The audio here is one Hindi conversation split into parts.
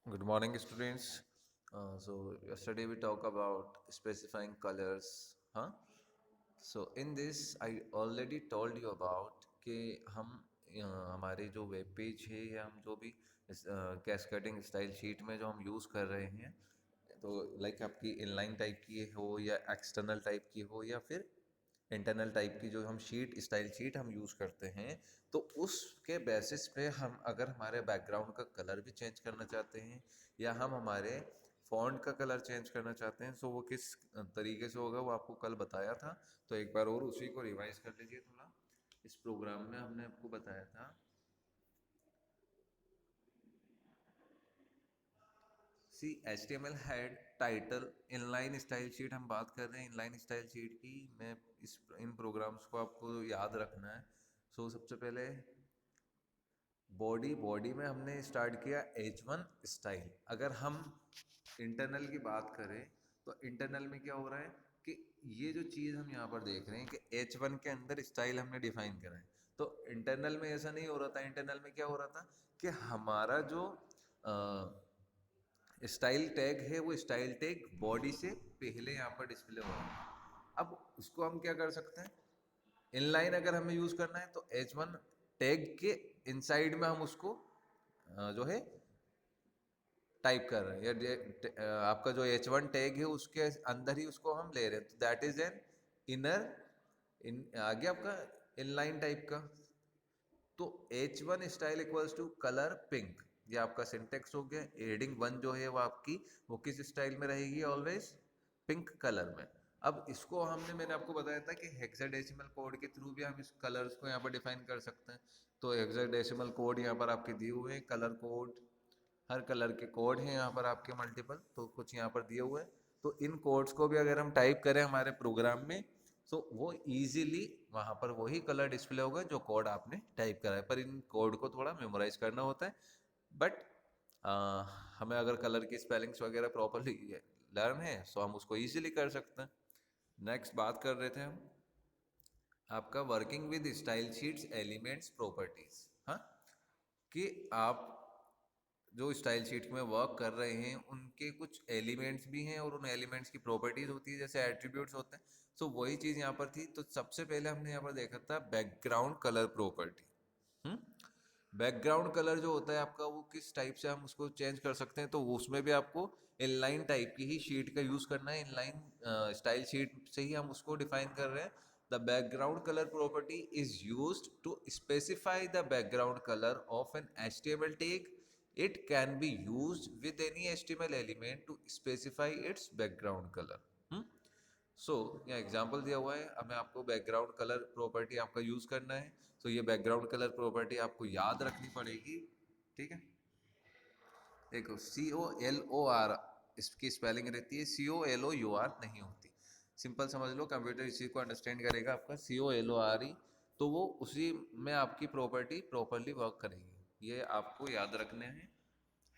Good morning, students. So yesterday we talk about specifying colors, huh? So in this, I already told you about कि हम हमारे जो वेब पेज है या हम जो भी कैस्केडिंग स्टाइल शीट में जो हम यूज़ कर रहे हैं, तो लाइक आपकी इनलाइन टाइप की हो या एक्सटर्नल टाइप की हो या फिर इंटरनल टाइप की जो हम शीट स्टाइल शीट हम यूज़ करते हैं, तो उसके बेसिस पे हम अगर हमारे बैकग्राउंड का कलर भी चेंज करना चाहते हैं या हम हमारे फॉन्ट का कलर चेंज करना चाहते हैं, सो वो किस तरीके से होगा वो आपको कल बताया था। तो एक बार और उसी को रिवाइज कर लीजिए थोड़ा। इस प्रोग्राम में हमने आपको बताया था, C H T M L head title inline style sheet हम बात कर रहे हैं इनलाइन स्टाइल शीट की। मैं इस इन प्रोग्राम्स को आपको याद रखना है। सो सबसे पहले बॉडी बॉडी में हमने स्टार्ट किया H1 स्टाइल। अगर हम इंटरनल की बात करें तो इंटरनल में क्या हो रहा है कि ये जो चीज़ हम यहाँ पर देख रहे हैं कि H1 के अंदर स्टाइल हमने डिफाइन करा है। तो इंटरनल में ऐसा नहीं हो रहा था। इंटरनल में क्या हो रहा था कि हमारा जो स्टाइल टैग है वो स्टाइल टैग बॉडी से पहले यहाँ पर डिस्प्ले हो रहा है। अब उसको हम क्या कर सकते हैं, इनलाइन अगर हमें यूज करना है तो H1 टैग के इनसाइड में हम उसको जो है टाइप कर रहे हैं, या आपका जो H1 टैग है उसके अंदर ही उसको हम ले रहे हैं, तो that is an inner in आगे आपका इनलाइन टाइप का। तो H1 style equals to colour pink, ये आपका सिंटेक्स हो गया। हेडिंग वन जो है वो आपकी वो किस स्टाइल में रहेगी, ऑलवेज पिंक कलर में। अब इसको मैंने आपको बताया था कि हेक्साडेसिमल कोड के थ्रू भी हम इस कलर्स को यहाँ पर डिफाइन कर सकते हैं। तो हेक्साडेसिमल कोड यहाँ पर आपके दिए हुए हैं, कलर कोड, हर कलर के कोड हैं यहाँ पर आपके मल्टीपल, तो कुछ यहाँ पर दिए हुए हैं। तो इन कोड्स को भी अगर हम टाइप करें हमारे प्रोग्राम में, तो वो इजीली वहाँ पर वही कलर डिस्प्ले होगा जो कोड आपने टाइप करा है। पर इन कोड को थोड़ा मेमोराइज करना होता है। बट हमें अगर कलर की स्पेलिंग्स वगैरह प्रॉपरली लर्न है तो हम उसको इजीली कर सकते हैं। नेक्स्ट बात कर रहे थे हम आपका working with style sheets elements properties, हाँ, कि आप जो स्टाइल शीट में वर्क कर रहे हैं उनके कुछ एलिमेंट्स भी हैं और उन एलिमेंट्स की प्रॉपर्टीज होती है, जैसे एट्रीब्यूट्स होते हैं। सो वही चीज़ यहाँ पर थी। तो सबसे पहले हमने यहाँ पर देखा था background colour property. Background colour जो होता है आपका वो किस टाइप से हम उसको चेंज कर सकते हैं, तो उसमें भी आपको इनलाइन टाइप की ही शीट का यूज़ करना है। इनलाइन स्टाइल शीट से ही हम उसको डिफाइन कर रहे हैं। The background colour property is used to specify the background colour of an HTML tag. It can be used with any HTML element to specify its background color. सो यहाँ एग्जाम्पल दिया हुआ है, हमें आपको बैकग्राउंड कलर प्रॉपर्टी आपका यूज करना है। तो ये बैकग्राउंड कलर प्रॉपर्टी आपको याद रखनी पड़ेगी, ठीक है। देखो COLOR इसकी स्पेलिंग रहती है, COLOUR नहीं होती। सिंपल समझ लो, कंप्यूटर इसी को अंडरस्टैंड करेगा। आपका COLORE, तो वो उसी में आपकी प्रॉपर्टी प्रॉपरली वर्क करेगी। ये आपको याद रखने हैं।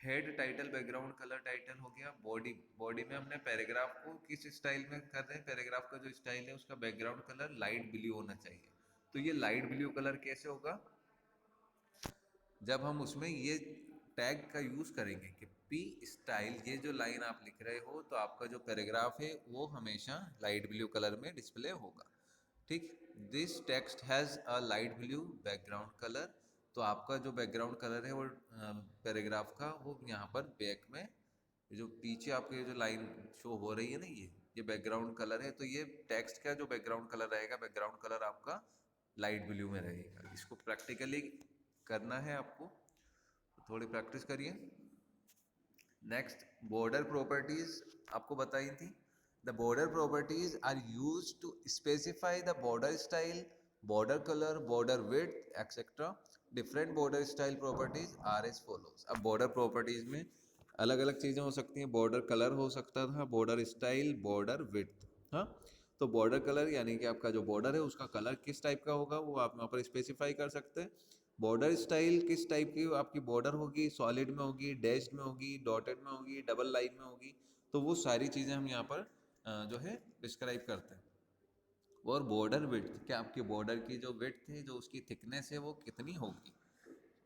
Head title background colour title हो गया। बॉडी बॉडी में हमने पैराग्राफ को किस स्टाइल में कर रहे हैं, पैराग्राफ का जो स्टाइल है उसका बैकग्राउंड कलर लाइट ब्लू होना चाहिए। तो ये लाइट ब्लू कलर कैसे होगा, जब हम उसमें ये टैग का यूज करेंगे कि पी स्टाइल, ये जो लाइन आप लिख रहे हो तो आपका जो पैराग्राफ है वो हमेशा लाइट ब्लू कलर में डिस्प्ले होगा, ठीक। This text has a light blue background colour. तो आपका जो बैकग्राउंड कलर है वो पैराग्राफ का वो यहाँ पर बैक में जो पीछे आपके जो लाइन शो हो रही है ना, ये बैकग्राउंड कलर है। तो ये टेक्स्ट का जो बैकग्राउंड कलर रहेगा, बैकग्राउंड कलर आपका लाइट ब्लू में रहेगा। इसको प्रैक्टिकली करना है आपको, तो थोड़ी प्रैक्टिस करिए। नेक्स्ट बॉर्डर प्रॉपर्टीज आपको बताई थी। The border properties are use to specify the border style, border colour, border width etcetera. Different border style properties are as follows. अब बॉर्डर प्रॉपर्टीज में अलग अलग चीज़ें हो सकती हैं। बॉर्डर कलर हो सकता था, बॉर्डर स्टाइल, बॉर्डर विड्थ, हाँ। तो बॉर्डर कलर यानी कि आपका जो बॉर्डर है उसका कलर किस टाइप का होगा वो आप यहाँ पर स्पेसिफाई कर सकते हैं। बॉर्डर स्टाइल किस टाइप की आपकी बॉर्डर होगी, सॉलिड में होगी, डैश्ड में होगी, डॉटेड में होगी, डबल लाइन में होगी। तो वो सारी चीज़ें हम यहाँ पर जो है डिस्क्राइब करते हैं। और बॉर्डर विड्थ, क्या आपकी बॉर्डर की जो विड्थ है, जो उसकी थिकनेस है वो कितनी होगी,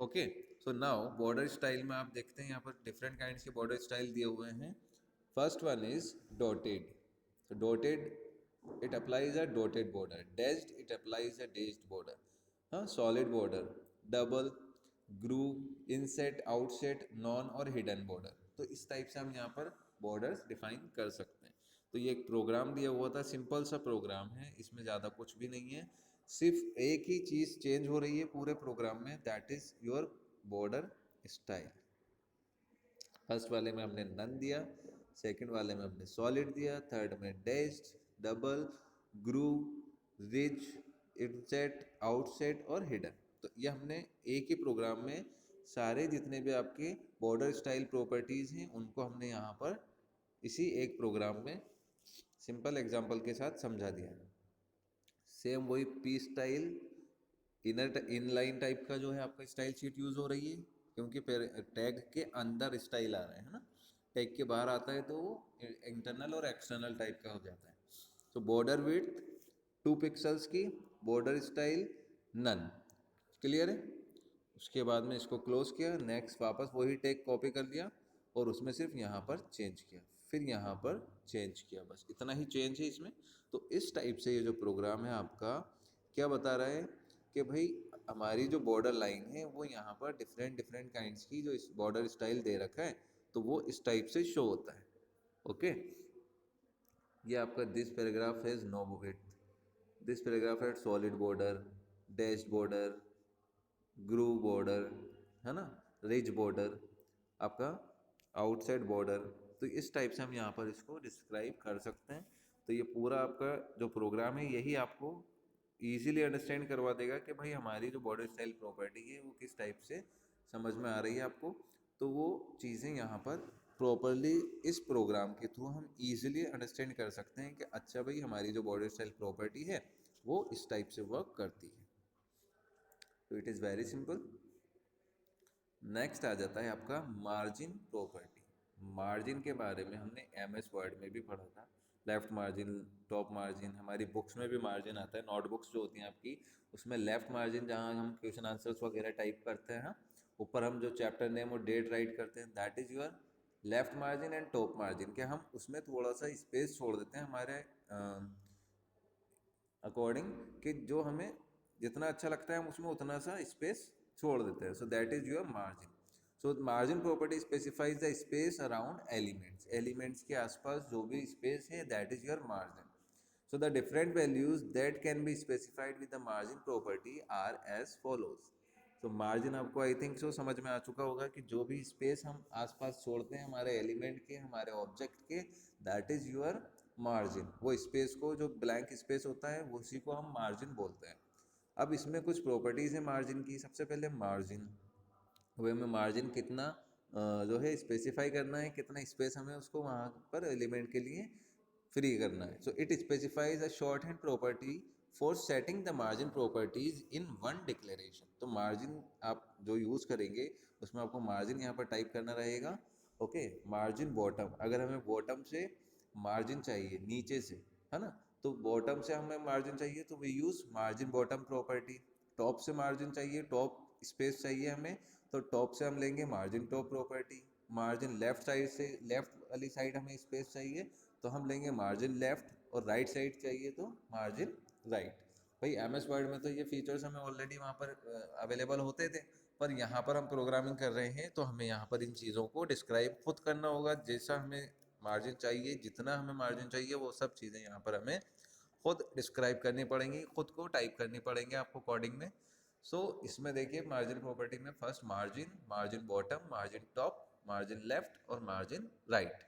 okay. So now border style में आप देखते हैं यहाँ पर डिफरेंट काइंड्स के बॉर्डर स्टाइल दिए हुए हैं. First one is dotted. So dotted, it applies a dotted border. Dashed, it applies a dashed border. हाँ, solid border, double, groove, inset, outset, non और hidden border. तो इस टाइप से हम यहाँ पर borders define कर सकते हैं. तो ये एक प्रोग्राम दिया हुआ था, सिंपल सा प्रोग्राम है, इसमें ज़्यादा कुछ भी नहीं है. सिर्फ एक ही चीज़ चेंज हो रही है पूरे प्रोग्राम में, that is your border style. First वाले में हमने नन दिया, सेकंड वाले में हमने सॉलिड दिया, थर्ड में dashed, double, groove, ridge, inset, outset और हिडन. तो ये हमने एक ही प्रोग्राम में सारे जितने भी आपके बॉर्डर स्टाइल प्रॉपर्टीज़ हैं उनको हमने यहाँ पर इसी एक प्रोग्राम में सिंपल एग्जांपल के साथ समझा दिया. सेम वही पी स्टाइल इनलाइन टाइप का जो है आपका स्टाइल शीट यूज़ हो रही है, क्योंकि टैग के अंदर स्टाइल आ रहा है ना, टैग के बाहर आता है तो वो इंटरनल और एक्सटर्नल टाइप का हो जाता है. तो बॉर्डर विड्थ 2 पिक्सल्स की, बॉर्डर स्टाइल नन. क्लियर है. उसके बाद में इसको क्लोज किया, नेक्स्ट वापस वही टैग कॉपी कर लिया और उसमें सिर्फ यहाँ पर चेंज किया, फिर यहाँ पर चेंज किया, बस इतना ही चेंज है इसमें. तो इस टाइप से ये जो प्रोग्राम है आपका क्या बता रहा है कि भाई हमारी जो बॉर्डर लाइन है वो यहाँ पर डिफरेंट डिफरेंट काइंड्स की जो इस बॉर्डर स्टाइल दे रखा है तो वो इस टाइप से शो होता है. ओके. ये आपका this paragraph has no width, this paragraph has solid border, dashed border, groove border, है ना, रिज बॉर्डर, आपका आउटसाइड बॉर्डर. तो इस टाइप से हम यहाँ पर इसको डिस्क्राइब कर सकते हैं. तो ये पूरा आपका जो प्रोग्राम है यही आपको इजीली अंडरस्टैंड करवा देगा कि भाई हमारी जो बॉर्डर स्टाइल प्रॉपर्टी है वो किस टाइप से समझ में आ रही है आपको. तो वो चीज़ें यहाँ पर प्रॉपरली इस प्रोग्राम के थ्रू हम इजीली अंडरस्टैंड कर सकते हैं कि अच्छा भाई हमारी जो बॉर्डर स्टाइल प्रॉपर्टी है वो इस टाइप से वर्क करती है. तो it is very simple. Next आ जाता है आपका मार्जिन प्रॉपर्टी. मार्जिन के बारे में हमने MS वर्ड में भी पढ़ा था. लेफ्ट मार्जिन, टॉप मार्जिन, हमारी बुक्स में भी मार्जिन आता है, नोटबुक्स जो होती हैं आपकी उसमें लेफ्ट मार्जिन जहाँ हम क्वेश्चन आंसर्स वगैरह टाइप करते हैं, ऊपर हम जो चैप्टर नेम और डेट राइट करते हैं, that is your left margin. And top margin के हम उसमें थोड़ा सा स्पेस छोड़ देते हैं हमारे अकॉर्डिंग, कि जो हमें जितना अच्छा लगता है हम उसमें उतना सा स्पेस छोड़ देते हैं. So that is your margin. So margin property specifies the space around elements. Elements के आसपास जो भी स्पेस है that is your margin. So the different values that can be specified with the margin property are as follows. तो मार्जिन आपको आई थिंक सो समझ में आ चुका होगा कि जो भी स्पेस हम आसपास छोड़ते हैं हमारे एलिमेंट के, हमारे ऑब्जेक्ट के, दैट इज योर मार्जिन. वो स्पेस को, जो ब्लैंक स्पेस होता है उसी को हम मार्जिन बोलते हैं. अब इसमें कुछ प्रॉपर्टीज़ है मार्जिन की. सबसे पहले मार्जिन, वो हमें मार्जिन कितना जो है स्पेसिफाई करना है, कितना स्पेस हमें उसको वहाँ पर एलिमेंट के लिए फ्री करना है. So it specifies a short hand property for setting the margin properties in one declaration. तो मार्जिन आप जो यूज़ करेंगे उसमें आपको मार्जिन यहाँ पर टाइप करना रहेगा. ओके. मार्जिन बॉटम, अगर हमें बॉटम से मार्जिन चाहिए नीचे से, है ना, तो बॉटम से हमें मार्जिन चाहिए तो we use margin bottom property. Top से मार्जिन चाहिए, टॉप स्पेस चाहिए हमें, तो टॉप से हम लेंगे margin top property. Margin left side से, लेफ्ट वाली साइड हमें स्पेस चाहिए तो हम लेंगे मार्जिन लेफ्ट, और राइट साइड चाहिए तो मार्जिन राइट. भाई MS वर्ड में तो ये फीचर्स हमें ऑलरेडी वहाँ पर अवेलेबल होते थे, पर यहाँ पर हम प्रोग्रामिंग कर रहे हैं तो हमें यहाँ पर इन चीज़ों को डिस्क्राइब खुद करना होगा. जैसा हमें मार्जिन चाहिए, जितना हमें मार्जिन चाहिए, वो सब चीज़ें यहाँ पर हमें खुद डिस्क्राइब करनी पड़ेंगी, खुद को टाइप करनी पड़ेंगे आपको कोडिंग में. सो इसमें देखिए मार्जिन प्रॉपर्टी में first margin, margin bottom, margin top, margin left और मार्जिन राइट.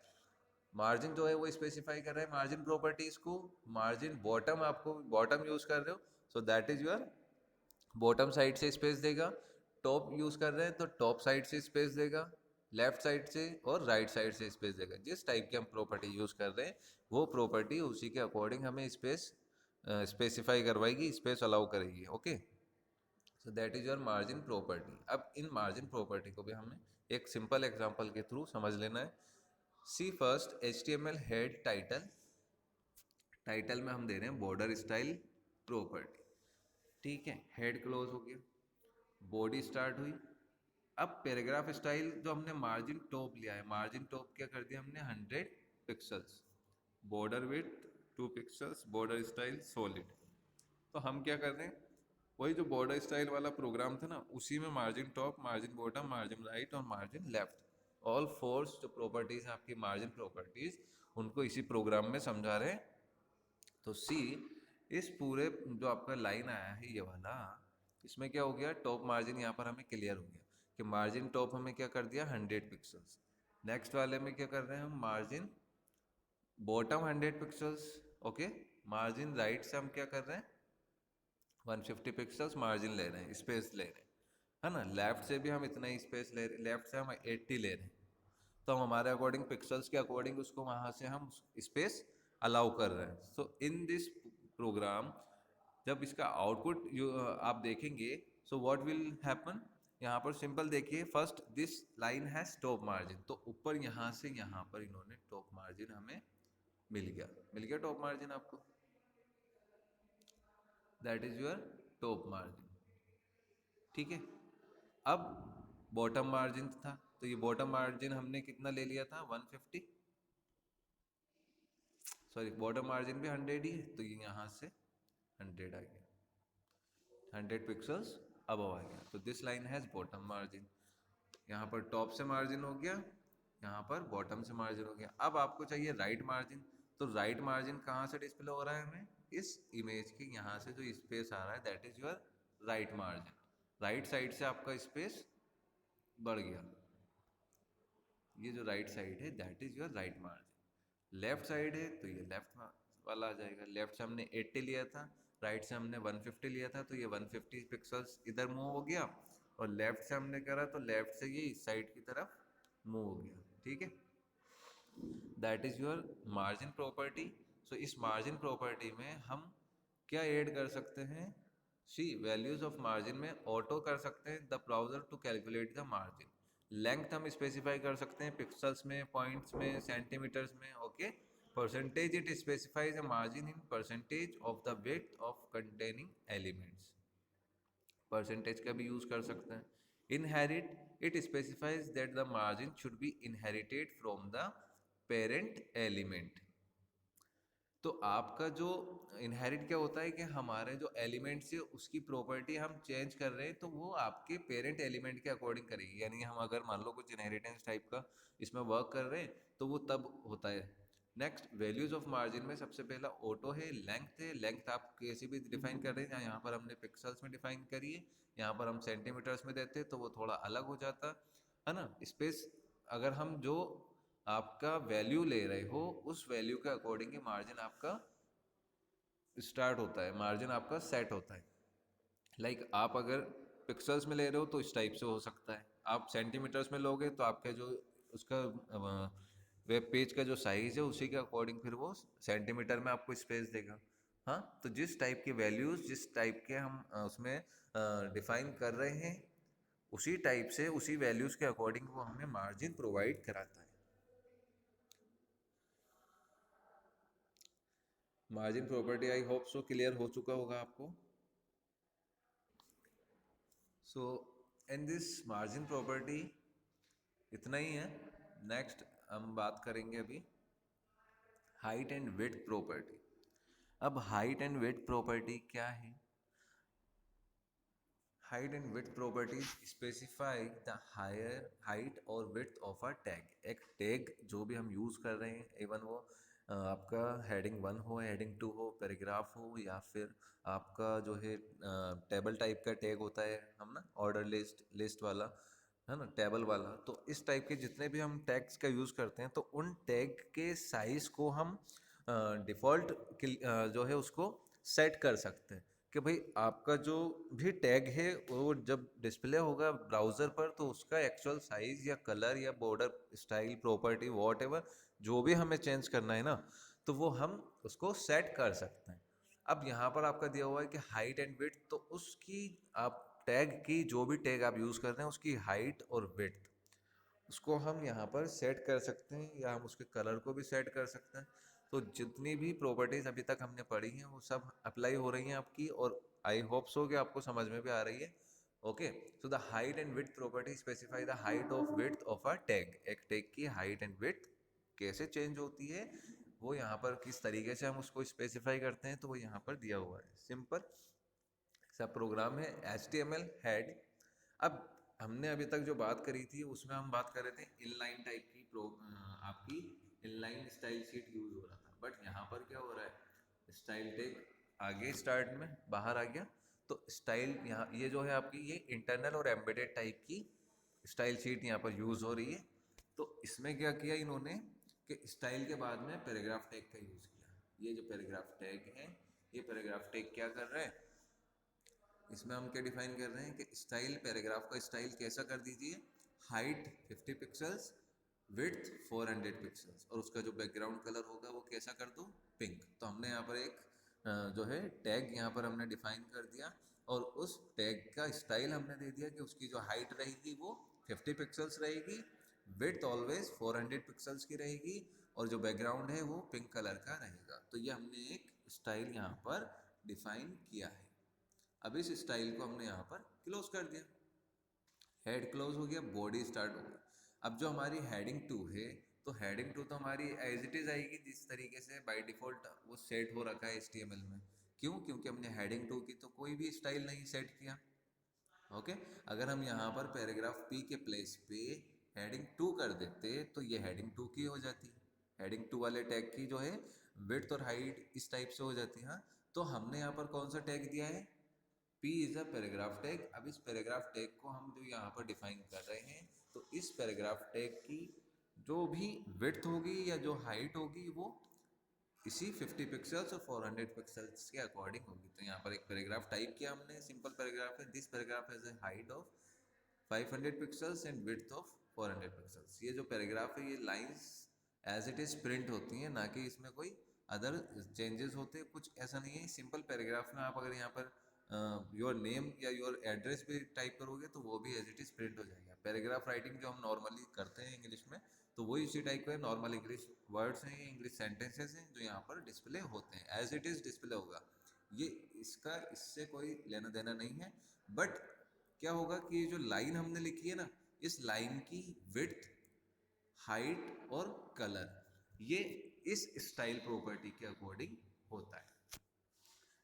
मार्जिन जो है वो स्पेसिफाई कर रहे हैं मार्जिन प्रॉपर्टीज को. मार्जिन बॉटम, आपको बॉटम यूज कर रहे हो सो that is your bottom side से स्पेस देगा. टॉप यूज कर रहे हैं तो टॉप साइड से स्पेस देगा, लेफ्ट साइड से और राइट साइड से स्पेस देगा. जिस टाइप की हम प्रॉपर्टी यूज कर रहे हैं वो प्रॉपर्टी उसी के अकॉर्डिंग हमें स्पेस स्पेसिफाई करवाएगी, स्पेस अलाउ करेगी. Okay. So that is your margin property. अब इन मार्जिन प्रॉपर्टी को भी हमें एक सिंपल एग्जांपल के थ्रू समझ लेना है. See first HTML head title. Title में हम दे रहे हैं बॉर्डर स्टाइल प्रॉपर्टी. ठीक है. हेड क्लोज हो गया, बॉडी स्टार्ट हुई, अब पैराग्राफ स्टाइल जो हमने मार्जिन टॉप लिया है, मार्जिन टॉप क्या कर दिया हमने 100 pixels, border width 2 pixels, border style solid. तो हम क्या कर रहे हैं, वही जो बॉर्डर स्टाइल वाला प्रोग्राम था ना, उसी में margin top, margin bottom, margin right और मार्जिन लेफ्ट, ऑल फोर्स जो प्रॉपर्टीज हैं आपकी मार्जिन प्रॉपर्टीज, उनको इसी प्रोग्राम में समझा रहे हैं। तो सी, इस पूरे जो आपका लाइन आया है ये वाला, इसमें क्या हो गया, टॉप मार्जिन यहाँ पर हमें क्लियर हो गया कि मार्जिन टॉप हमें क्या कर दिया 100 पिक्सल्स। नेक्स्ट वाले में क्या कर रहे हैं हम, margin bottom 100 pixels, okay. Margin right से हम क्या कर रहे हैं 150 पिक्सल्स मार्जिन ले रहे हैं, स्पेस ले रहे हैं, है ना। लेफ्ट से भी हम इतना ही स्पेस ले रहे हैं, लेफ्ट से हम 80 ले रहे हैं। तो हम हमारे अकॉर्डिंग पिक्सल्स के अकॉर्डिंग उसको वहाँ से हम स्पेस अलाउ कर रहे हैं। सो इन दिस प्रोग्राम जब इसका आउटपुट आप देखेंगे, सो व्हाट विल हैपन, यहाँ पर सिंपल देखिए, first this line has top margin, तो ऊपर यहाँ से यहाँ पर इन्होंने टॉप मार्जिन हमें मिल गया टॉप मार्जिन आपको, that is your top margin, ठीक है। अब बॉटम मार्जिन था, तो ये बॉटम मार्जिन हमने कितना ले लिया था 150, सॉरी बॉटम मार्जिन भी 100 ही है, तो ये यहाँ से 100 आ गया, 100 पिक्सल्स अब आ गया। तो this line has bottom margin, यहाँ पर टॉप से मार्जिन हो गया, यहाँ पर बॉटम से मार्जिन हो गया। अब आपको चाहिए राइट मार्जिन, तो राइट मार्जिन कहाँ से डिस्प्ले हो रहा है हमें, इस इमेज के यहाँ से जो स्पेस आ रहा है that is your right margin. Right side से आपका स्पेस बढ़ गया, ये जो राइट साइड है that is your right margin. Left side है तो ये लेफ्ट वाला आ जाएगा, लेफ्ट से हमने 80 लिया था, राइट से हमने 150 लिया था, तो ये 150 पिक्सल्स इधर मूव हो गया, और लेफ्ट से हमने करा तो लेफ्ट से ये इस साइड की तरफ मूव हो गया, ठीक है। That is your margin property. So इस मार्जिन प्रॉपर्टी में हम क्या ऐड कर सकते हैं, सी वैल्यूज ऑफ मार्जिन में ऑटो कर सकते हैं the browser to calculate the margin. Length हम स्पेसिफाई कर सकते हैं पिक्सल्स में, पॉइंट्स में, सेंटीमीटर्स में, okay. Percentage it specifies a margin in percentage of the width of containing elements, percentage का भी यूज कर सकते हैं। Inherit, it specifies that the margin should be inherited from the parent element. तो आपका जो इनहेरिट क्या होता है कि हमारे जो एलिमेंट्स है उसकी प्रॉपर्टी हम चेंज कर रहे हैं, तो वो आपके पेरेंट एलिमेंट के अकॉर्डिंग करेगी। यानी हम अगर मान लो कुछ इनहेरिटेंस टाइप का इसमें वर्क कर रहे हैं तो वो तब होता है। नेक्स्ट वैल्यूज ऑफ मार्जिन में सबसे पहला ऑटो है, लेंथ है। लेंथ आप कैसे भी डिफाइन कर रहे हैं, यहाँ पर हमने पिक्सल्स में डिफाइन करी है, यहाँ पर हम सेंटीमीटर्स में देते तो वो थोड़ा अलग हो जाता है ना। स्पेस अगर हम जो आपका वैल्यू ले रहे हो उस वैल्यू के अकॉर्डिंग ही मार्जिन आपका स्टार्ट होता है, मार्जिन आपका सेट होता है। लाइक आप अगर पिक्सल्स में ले रहे हो तो इस टाइप से हो सकता है, आप सेंटीमीटर्स में लोगे तो आपका जो उसका वेब पेज का जो साइज है उसी के अकॉर्डिंग फिर वो सेंटीमीटर में आपको स्पेस देगा। हाँ, तो जिस टाइप की वैल्यूज, जिस टाइप के हम उसमें डिफाइन कर रहे हैं, उसी टाइप से उसी वैल्यूज के अकॉर्डिंग वो हमें मार्जिन प्रोवाइड कराता है। Margin property I hope so clear हो चुका होगा आपको। So in this margin property इतना ही है। नेक्स्ट हम बात करेंगे अभी हाइट एंड विड्थ प्रॉपर्टी। अब हाइट एंड विड्थ प्रॉपर्टी क्या है, height and width properties specify the higher height और विड्थ ऑफ अ टैग। एक टैग जो भी हम यूज़ कर रहे हैं, इवन वो आपका हेडिंग 1 हो, हेडिंग 2 हो, पैराग्राफ हो, या फिर आपका जो है टेबल टाइप का टैग होता है हम ना, ऑर्डर लिस्ट वाला, है ना, टेबल वाला। तो इस टाइप के जितने भी हम टैग्स का यूज़ करते हैं तो उन टैग के साइज़ को हम डिफ़ॉल्ट जो है उसको सेट कर सकते हैं कि भाई आपका जो भी टैग है वो जब डिस्प्ले होगा ब्राउज़र पर तो उसका एक्चुअल साइज़ या कलर या border style property what ever जो भी हमें चेंज करना है ना, तो वो हम उसको सेट कर सकते हैं। अब यहाँ पर आपका दिया हुआ है कि हाइट एंड विड्थ, तो उसकी आप टैग की जो भी टैग आप यूज़ कर रहे हैं उसकी हाइट और विड्थ उसको हम यहाँ पर सेट कर सकते हैं, या हम उसके कलर को भी सेट कर सकते हैं। तो जितनी भी प्रॉपर्टीज़ अभी तक हमने पढ़ी हैं वो सब अप्लाई हो रही हैं आपकी, और आई होप सो कि आपको समझ में भी आ रही है। Okay, so the height and width property specify the height of width of a tag. एक टैग की हाइट एंड विड्थ कैसे चेंज होती है, वो यहाँ पर किस तरीके से हम उसको स्पेसिफाई करते हैं, तो वो यहाँ पर दिया हुआ है। सिंपल सा प्रोग्राम है HTML हेड। अब हमने अभी तक जो बात करी थी उसमें हम बात कर रहे थे इनलाइन टाइप की आपकी इनलाइन स्टाइल शीट यूज हो रहा था, बट यहाँ पर क्या हो रहा है, स्टाइल टैग आगे स्टार्ट में बाहर आ गया, तो स्टाइल यहाँ ये जो है आपकी ये इंटरनल और एम्बेडेड टाइप की स्टाइल शीट यहाँ पर यूज हो रही है। तो इसमें क्या किया इन्होंने कि स्टाइल के बाद में पैराग्राफ टैग का यूज किया। ये जो पैराग्राफ टैग है, ये पैराग्राफ टैग क्या कर रहा है, इसमें हम क्या डिफाइन कर रहे हैं कि स्टाइल, पैराग्राफ का स्टाइल कैसा कर दीजिए, हाइट 50 पिक्सल्स, विड्थ 400 पिक्सल्स, और उसका जो बैकग्राउंड कलर होगा वो कैसा कर दो, पिंक। तो हमने यहाँ पर एक जो है टैग यहाँ पर हमने डिफाइन कर दिया, और उस टैग का स्टाइल हमने दे दिया कि उसकी जो हाइट रहेगी वो 50 पिक्सल्स रहेगी, विड्थ ऑलवेज 400 पिक्सल्स की रहेगी, और जो बैकग्राउंड है वो पिंक कलर का रहेगा। तो ये हमने एक स्टाइल यहाँ पर डिफाइन किया है। अब इस स्टाइल को हमने यहाँ पर क्लोज कर दिया, हेड क्लोज हो गया, बॉडी स्टार्ट हो गया। अब जो हमारी हेडिंग 2 है, तो हेडिंग 2 तो हमारी एज इट इज आएगी जिस तरीके से बाय डिफॉल्ट वो सेट हो रखा है HTML में। क्यों? क्योंकि हमने हेडिंग 2 की तो कोई भी स्टाइल नहीं सेट किया। ओके, अगर हम यहाँ पर पैराग्राफ P के प्लेस पे हेडिंग 2 कर देते तो ये हेडिंग 2 की हो जाती, हेडिंग 2 वाले टैग की जो है विड्थ और हाइट इस टाइप से हो जाती। हाँ, तो हमने यहाँ पर कौन सा टैग दिया है, P is a paragraph tag. अब इस पैराग्राफ टैग को हम जो यहाँ पर डिफाइन कर रहे हैं, तो इस पैराग्राफ टैग की जो भी विड्थ होगी या जो हाइट होगी वो इसी 50 पिक्सल्स और 400 पिक्सल्स के अकॉर्डिंग होगी। तो यहाँ पर एक पैराग्राफ टाइप किया हमने, सिंपल पैराग्राफ है, this paragraph has a height of 500 pixels and width of 400 pixels. ये जो पैराग्राफ है ये lines as it is print होती हैं, ना कि इसमें कोई अदर चेंजेस होते, कुछ ऐसा नहीं है। सिंपल पैराग्राफ में आप अगर यहाँ पर योर नेम या योर एड्रेस भी टाइप करोगे तो वो भी एज इट इज प्रिंट हो जाएगा। पैराग्राफ राइटिंग जो हम नॉर्मली करते हैं इंग्लिश में, तो वही उसी टाइप का नॉर्मल इंग्लिश वर्ड्स हैं, इंग्लिश सेंटेंसेस हैं जो यहाँ पर डिस्प्ले होते हैं, एज इट इज डिस्प्ले होगा। ये इसका इससे कोई लेना देना नहीं है। बट क्या होगा कि ये जो लाइन हमने लिखी है ना, इस लाइन की विड्थ, हाइट और कलर ये इस स्टाइल प्रॉपर्टी के अकॉर्डिंग होता है।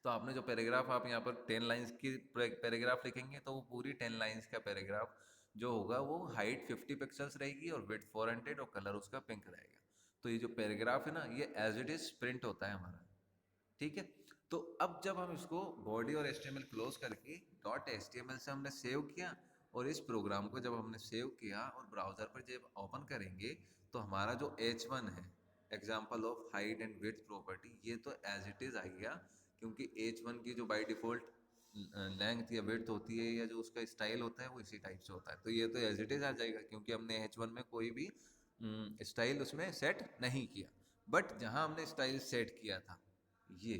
तो आपने जो पैराग्राफ आप यहाँ पर 10 लाइंस की पैराग्राफ लिखेंगे तो वो पूरी 10 लाइंस का पैराग्राफ जो होगा वो हाइट 50 पिक्सल्स रहेगी और विड्थ 400 और कलर उसका पिंक रहेगा। तो ये जो पैराग्राफ है ना, ये एज इट इज प्रिंट होता है हमारा, ठीक है। तो अब जब हम इसको बॉडी और HTML क्लोज करके .html से हमने सेव किया, और इस प्रोग्राम को जब हमने सेव किया और ब्राउजर पर जब ओपन करेंगे, तो हमारा जो H1 है, example of height and width property, ये तो एज इट इज आएगा, क्योंकि H1 की जो बाय डिफॉल्ट लेंथ या विड्थ होती है या जो उसका स्टाइल होता है वो इसी टाइप से होता है। तो ये तो एज इट इज आ जाएगा, क्योंकि हमने H1 में कोई भी स्टाइल उसमें सेट नहीं किया। बट जहाँ हमने स्टाइल सेट किया था ये,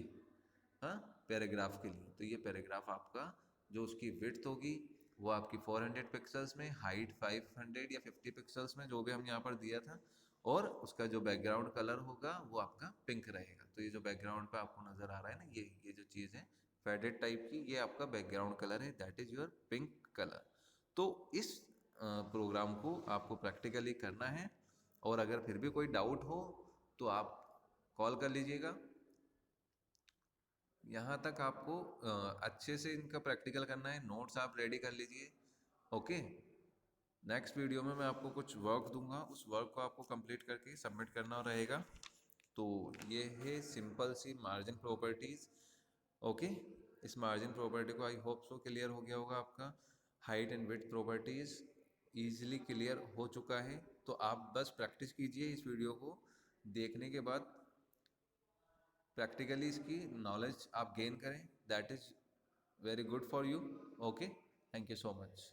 हाँ, पैराग्राफ के लिए, तो ये पैराग्राफ आपका जो उसकी विड्थ होगी वो आपकी 400 पिक्सल्स में, हाइट 500 या 50 पिक्सल्स में, जो भी हम यहाँ पर दिया था, और उसका जो बैकग्राउंड कलर होगा वो आपका पिंक रहेगा। तो ये जो बैकग्राउंड पे आपको नजर आ रहा है ना, ये जो चीज़ है फेडेड टाइप की, ये आपका बैकग्राउंड कलर है, that is your pink colour. तो इस प्रोग्राम को आपको प्रैक्टिकली करना है, और अगर फिर भी कोई डाउट हो तो आप कॉल कर लीजिएगा। यहाँ तक आपको अच्छे से इनका प्रैक्टिकल करना है, नोट्स आप रेडी कर लीजिए। ओके, नेक्स्ट वीडियो में मैं आपको कुछ वर्क दूंगा, उस वर्क को आपको कंप्लीट करके सबमिट करना रहेगा। तो ये है सिंपल सी मार्जिन प्रॉपर्टीज़। ओके, इस मार्जिन प्रॉपर्टी को आई होप सो क्लियर हो गया होगा आपका। Height and width properties easily clear हो चुका है, तो आप बस प्रैक्टिस कीजिए इस वीडियो को देखने के बाद, प्रैक्टिकली इसकी नॉलेज आप गेन करें, that is very good for you. Okay, thank you so much.